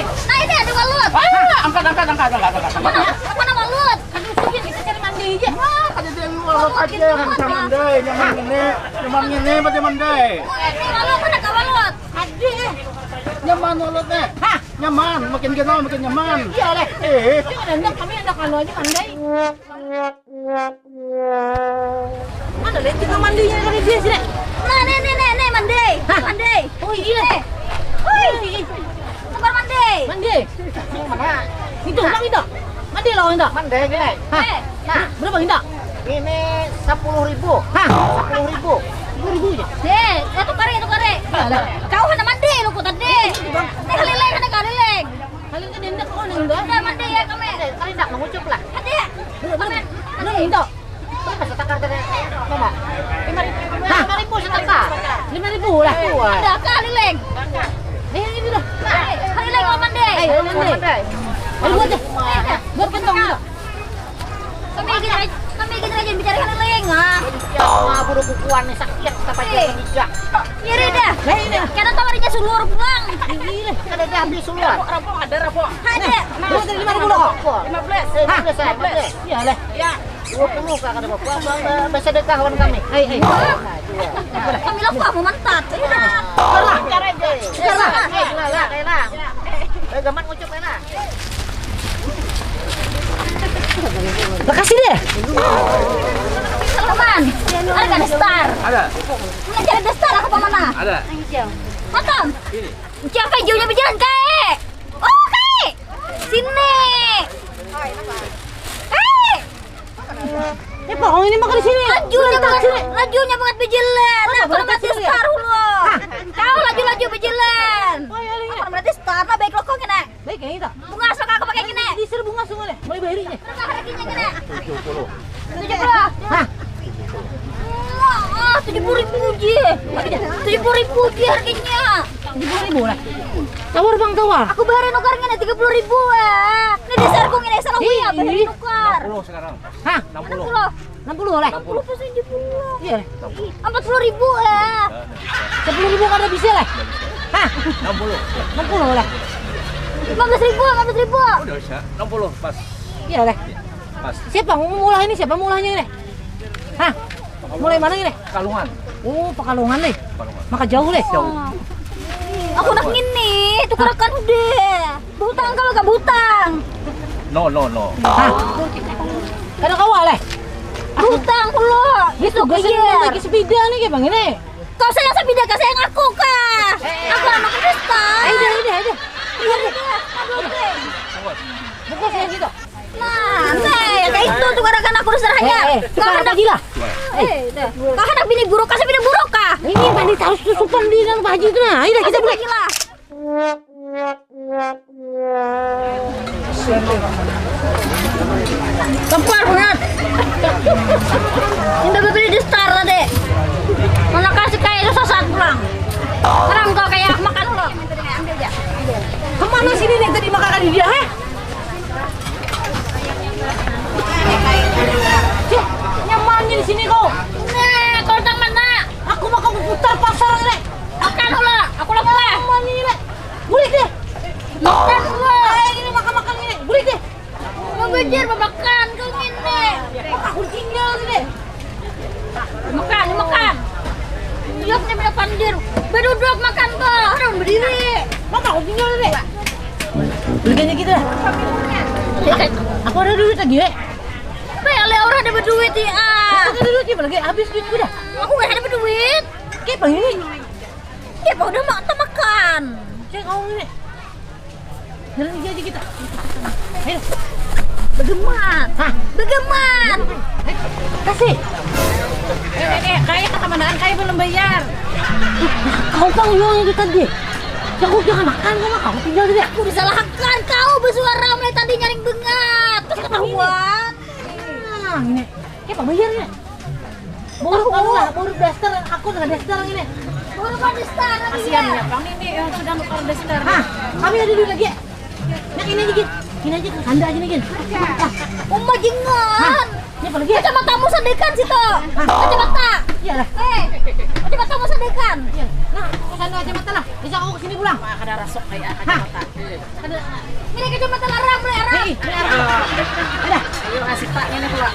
Nah ini ada balut. Angkat. Mana balut? Aduh, sugih kita cari mandi aja. Kada dia balut aja yang mandai, nyaman ini pada mandai. Ini balut mana ka balut? Aduh. Nyaman balutnya. Hah? Nyaman, makin kenal makin nyaman. Iya leh. Eh, Kami ada kalau aja mandai. Mana leh kita mandinya kali dia sih. Nah nih mandi. Mandi. Oh iya. Wih. Tempat mandi. Mandi. Mana? Itu bang itu. Mandi loh itu. mandai gini. Nah, berapa itu? Ini 10.000. Hah? 10.000. 10.000 aja. Deh, itu kare. Kau hana mandi lu ku tadi. Nih halileng hana halileng. Kalian kan hendak kau nih enggak? Udah mandi ya kami. Kali nak mengucup lah. Hadi. Berapa? Nah, itu. Masa takar tadi. Mama. 5.000 setakar. 5.000 lah. Ada halileng. Ini dah. Halileng mau mandi. Ayo mandi. Ayo buat deh. Buat kentong itu. Kami kita aja bicara halileng ah. Ya, buru bukuan nih sakit apa aja menikah. Iri dah. Lah ini. Karena tawarinya seluruh pulang. Gila. Ada dia habis semua. Ada. Buat dari 5.000 loh. 15. Iya lah. Ya. 20 kak ada bapak. Bisa dekah kawan kami. Hai. Kami lupa mau mantat. Sekarang cara aja. Sekarang. Lah. Gaman ngucup enak. Makasih deh. Teman, ada star. Ada. Ini cari star aku mana? Ada. Matam. Ini. Siapa hijaunya berjalan kayak? Oh kayak. Sini. Pak, ini makan di sini. Lajunya banget berjalan. Nah, kalau berarti star hulu. Kau laju berjalan. Kalau berarti star, nah baik lokong kena. Baik yang itu. Bunga asal kakak pakai kena. Diser bunga semua deh. Mulai bayarnya. Berapa harganya kena? 70. 70. Hah? Wah, 70.000 je. 70.000 je harganya. 70.000 lah. Tawar bang tawar. Aku bayarin nukarnya nih 30.000 ya. Ini dasar kong ini sana gue ya bayarin nukar. 60 sekarang. Hah? 60 lah. 60 persen di pulau. Iya. 40.000 ya. 10.000 kada bisa lah. Hah? 60 lah. 15.000. Udah bisa. 60 pas. Iya lah. Pas. Siapa mulah ini? Siapa mulahnya ini? Hah? Mulai mana ini? Kalungan. Oh, Pekalongan deh. Kalungan. Maka jauh deh. Aku nak ngini, tukarakan udah. Butang kalau gak butang. No. Hah? Kada kawal lah. Butang pula. Gitu, gue lagi sepeda nih kayak bang ini. Kau sayang sepeda kah sayang aku kah? Aku anak pesta. Ayo. Bukan saya gitu. Nah, kayak itu tukarakan aku serahnya. Tukar apa gila? Kau hendak bini buruk kah? Bini buruk kah? Ini mandi tahu susupan di dalam baju itu nah. Ayo kita beli. Gila. Kempar banget. Udah beli di Star tadi. Mana kasih kayak susah saat pulang. Sekarang kau kayak makan dulu. Ambil aja. Kemana sini nih tadi makan dia? Heh? Nyamannya di sini kau. Nah, kau tang mana? Aku makan putar pasar ini. Makan dulu. Aku lapar. Nyamannya ini. Bulik deh. Makan dulu. Ini makan ini. Bulik deh. Mau belajar makan kau ini. Aku tinggal deh. Makan. Lihat nih bila pandir. Berduduk makan kau. Orang berdiri. Maka aku tinggal deh. Belikannya kita. Aku ada duit lagi, weh. Kayak orang ada berduit ya. Aku ada duit lagi. Habis duit udah. Aku gak ada berduit. Kayak bang ini. Ya udah makan. Cek kau ini. Jalan aja kita. Ayo. Begeman. Hah? Begeman. Kasih. Kayak ketemanaan kayak belum bayar. Kau bang yang itu tadi. Jangan jangan makan kau tinggal deh. Aku disalahkan kau bersuara mulai tadi nyaring bengat. Terus ketahuan. Nah, ini. Kayak apa bayar ini? Baru daster aku dengan daster ini. Baru pada star. Kasihan ya bang ini yang sudah nukar daster. Hah? Kami ada duit lagi. Nah ini aja gin. Ini aja kanda aja nih gin. Uma jengan. Ini apa lagi? Kacamatamu sandekan situ. Kacamata. Iyalah. Coba kamu sedekan. Iya. Nah, kesana kacamata lah. Bisa aku kesini pulang. Kada rasok kayak kacamata. Ini kacamata larang, boleh arah. Hei, ada. Ayo kasih taknya nih pula.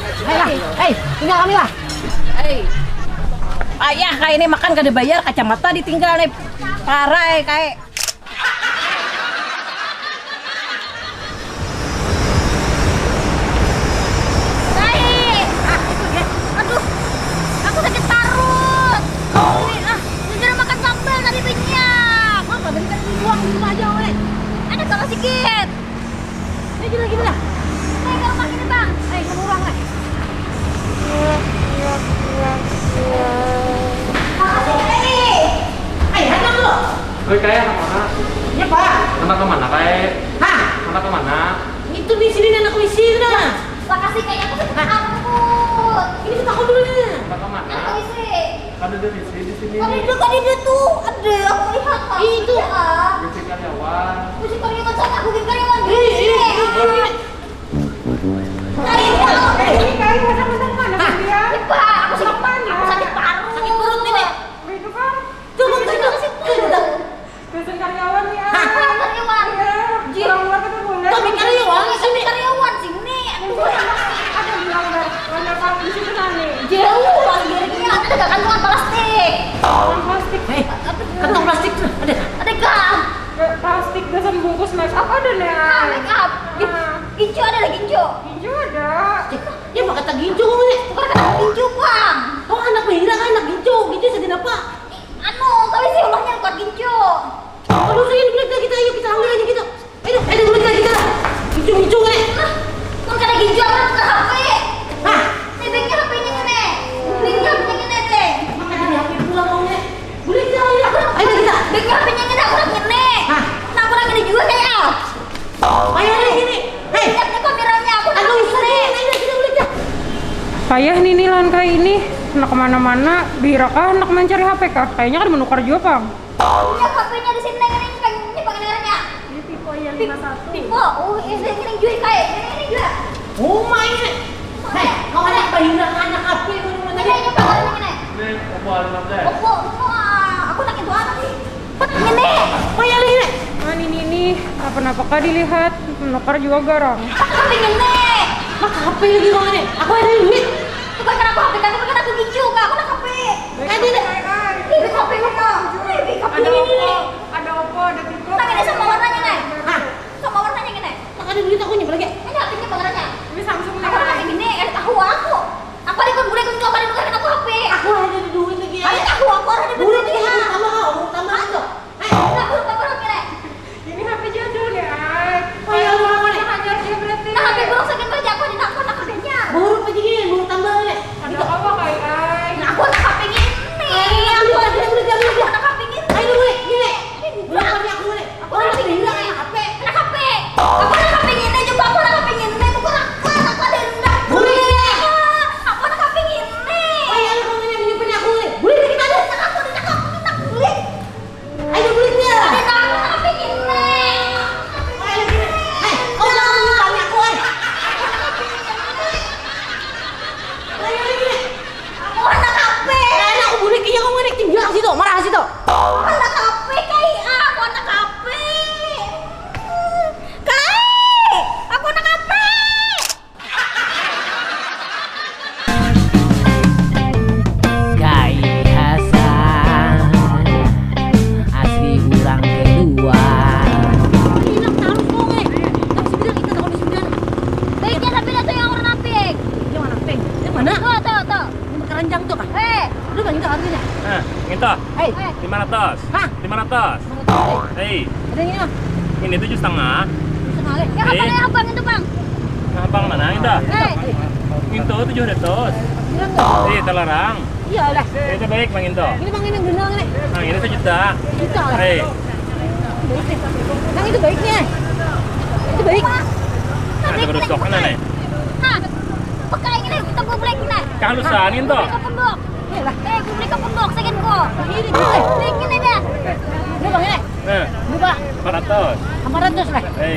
Hei, tinggal kami lah. Ayah kayak ini makan kada bayar kacamata ditinggal nih. Parai kayak. Baik. Aduh, aku sakit parut. Ini jangan makan sambal tadi banyak. Apa tadi kan dibuang di rumah aja, weh. Ada kalau sedikit. Ini gini lah. Nih kalau makan ini bang. Hei, kamu orang lah. Hei, hati dulu. Oi, kayak anak mana? Ya, Pak. Anak kemana, kayak? Hah? Anak kemana? Itu di sini anak misi dah. Makasih kayak aku sakit parut. Ini kita dulu nih. Anak kemana? Mana isi? Ada di sini. Tadi dia tuh. Ada, aku lihat. Itu. Bisi karyawan. Musik karyawan sama aku bikin karyawan. Ini kayu macam-macam mana dia? Pak, aku sakit parut. Sakit perut ini. Coba kita ke situ. Dosen karyawan ya. Karyawan. Orang luar kan boleh. Kami karyawan Sini karyawan sini. Ada bilang warna kamu di situ nani. Jauh lagi ada kantong plastik. Orang plastik. Hei, kantong plastik tuh ada. Ada gak? Plastik dosen bungkus make up ada nih. Make up. Ginjo ada lagi ginjo. Hijau ada. Ya pak kata ginjo kamu nih. Bukan kata ginjo bang. Oh anak Mahira kan anak ginjo. Ginjo sedih apa? Anu, tapi sih ulahnya bukan ginjo. Aduh saya dulu kita ayo kita ambil aja kita. Ayo dulu kita. Ginjo nih. Bukan kata ginjo apa bukan HP. Hah? Nih bengkel HP-nya nih. Bengkel HP-nya nih deh. Makanya di HP pulang kamu nih. Boleh kita ayo. Ayo kita. Bengkel HP-nya nih aku lagi nih. Hah? Nah aku lagi juga kayak. Ayo nih sini. Hei. Lihat nih kameranya aku lagi Aduh nih. sini. Ayo kita boleh kita. Payah nih nih lawan kayak ini. Nak kemana-mana, Bira kah nak mencari HP kah? Kayaknya kan menukar juga, Bang. Lihat HP-nya di sini ini pengenarnya. Ini tipe yang Tipe, oh ini jual kayak ini juga. Oh my god. Hei, kau anak Mahira anak HP mana Ini tadi? aja pengenarnya ini. Ini kubuan nanti. Opo, aku nak itu apa sih? Ini. Payah nih. Nah, ini apa-apa kah dilihat? Menukar juga garang. Aku pengen nih. Maka HP lagi kau nih. Aku ada duit. Bukan karena aku HP, tapi bukan aku gincu, Kak. Aku nak HP. Ada deh. Ini HP mana? Ini HP ini. Ada Oppo, ada Vivo. Tak ini sama warnanya nih. Hah? Sama warnanya gini. Tak ada duit aku nih lagi. Ini HP-nya warnanya. Ini Samsung nih. Aku nak HP gini, tahu aku. Apa dia kan boleh kan kau kan bukan aku HP. Aku ada duit lagi. Ada tahu aku ada di Duit duit lagi. ya. Tambah itu. Aku buruk gini. Ini HP jadul ya, Ay. Payah lu orang nih. Hajar dia berarti. Nah, HP buruk sakit kerja aku di nak HP-nya. Baru aja gini, baru tambah nih. Ada apa kayak Ay? Nah, aku nak HP gini. Aku nak HP gini. Ayo boleh, gini. Boleh kami aku boleh. Aku nak HP gini. HP. Nak HP. Aku nak HP gini juga. Aku nak HP gini. Aku nak ada rendah. Boleh. Aku nak HP gini. Payah lu kau ini menyimpan aku nih. Boleh kita ada. Nak boleh. Ayo boleh dia. Nak HP gini. Ayo gini. Hei, kau jangan menyimpan aku ay. Ayo gini. Aku nak HP. Nah, aku boleh kaya kau ini tinggal situ, marah situ. Aku nak HP kayak aku nak HP. Kai, aku nak HP. Gai Hasan asli orang kedua. Ini taruh kau nih. Tapi sebenarnya kita tahu di sebenarnya. Baiknya tapi itu yang warna pink. Yang mana peng? Yang mana? Tuh. Ini keranjang tuh kan? Lu bang itu harganya. Minta. Hei, 500. Hah? 500. Hei, ada yang ini mah. ini 7,5. Setengah lagi. Yang apa yang abang itu bang? Nah, bang mana ini? Minto 700. Bilang nggak? Hei, terlarang. Iya lah. Itu baik bang Minto. Ini bang ini yang benar nih. Nah, ini 1 juta. Kita lah. Hei, Baik nih. Bang itu baiknya. Itu baik. ada berusok mana nih? Nah, pakai ini kita gue beli ini. Kehalusan Minto. Beli ke pondok. Iya lah. Gue beli ke pondok second ko. Ini kita. Beli ini dia. Ini bang ini. Nah, Ini pak. 400. 400 lah. Hei,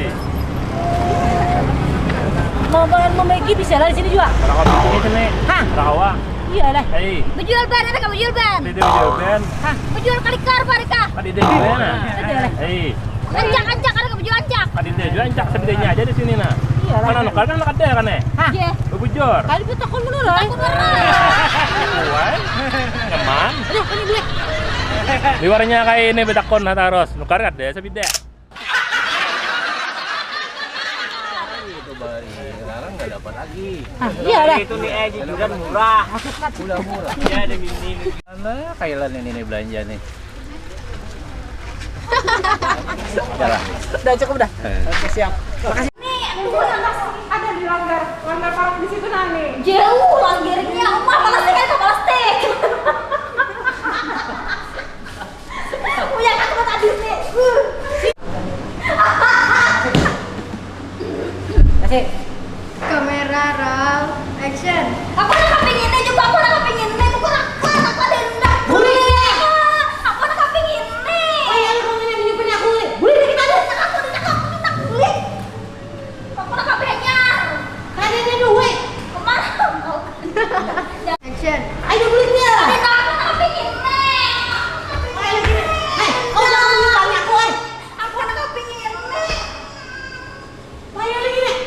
Mau memiliki bisa lah di sini juga. Rakawa ini sini. Hah? Rakawa. Iya lah. Hei, Bejual ban ada ka bejual ban. di video ben. Bejual kalikar parika. Padi deh gimana? Hei, Ancak ada ka bejual ancak. padi deh jual ancak sebidenya aja di sini nah. Iya lah. Kan anu kan anak ada kan eh. Ye. Bubujur. Kali itu takon mo na. Aku marah. Wah, nyaman. Aduh, kani beli. Liwarnya kayak ini betakon nah taros. Nukar kan deh sebida. Iya lah. Itu nih Eji juga murah. Murah. Iya ada gini. Mana kailan ini belanja nih. Udah cukup dah. Oke, siap. Ada di langgar parang di situ nani. Jauh langgirnya. Umar plastik ada plastik. Punya kan buat adil nih. Kasih. Kamera roll action. Aku nak kepingin ini juga, aku nak kepingin ini. Aku nak dendam. Boleh. Aku nak kepingin ini. Oh iya, kamu ini menyimpan aku nih. Boleh kita ada. Aku nak beli. Aku nak kepingnya. Kalian ada duit. Kemana? Action. Ayo beli dia. Aku nak kepingin ini. Ayo gini. Hei, kau jangan menyimpan aku, eh. Aku nak kepingin ini. Ayo lagi nih.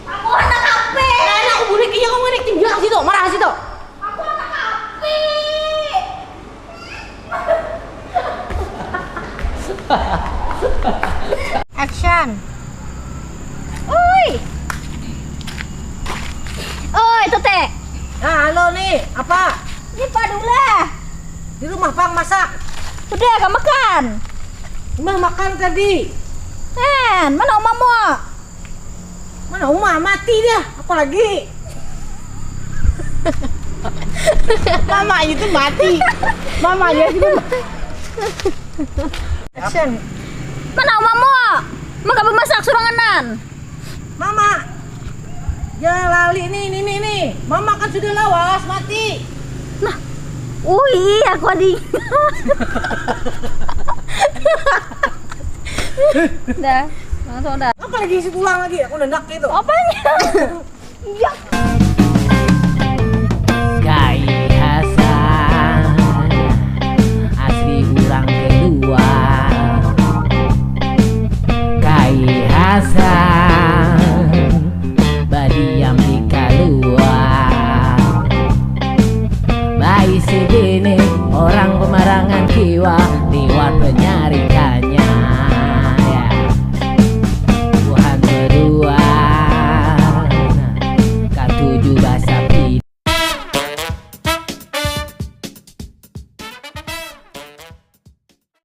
Aku nak kape. Kalian aku boleh kaya kamu ini tinggal situ, marah situ. Aku nak kape. Action. Oi. Oi, Tete. Nah, halo nih, apa? Ini padulah. Di rumah Pang masak. Udah gak makan. Mah makan tadi. Mana omamu? Mana Uma mati dia, apalagi. Mama itu mati. Mama aja itu. Action. Mana omamu? Emang gak masak suranganan. Mama. Jangan lali nih. Mama kan sudah lawas, mati. Ui, aku adi. Dah, langsung dah. Apa lagi isi tulang lagi? Aku nendak gitu. Apanya? Iya.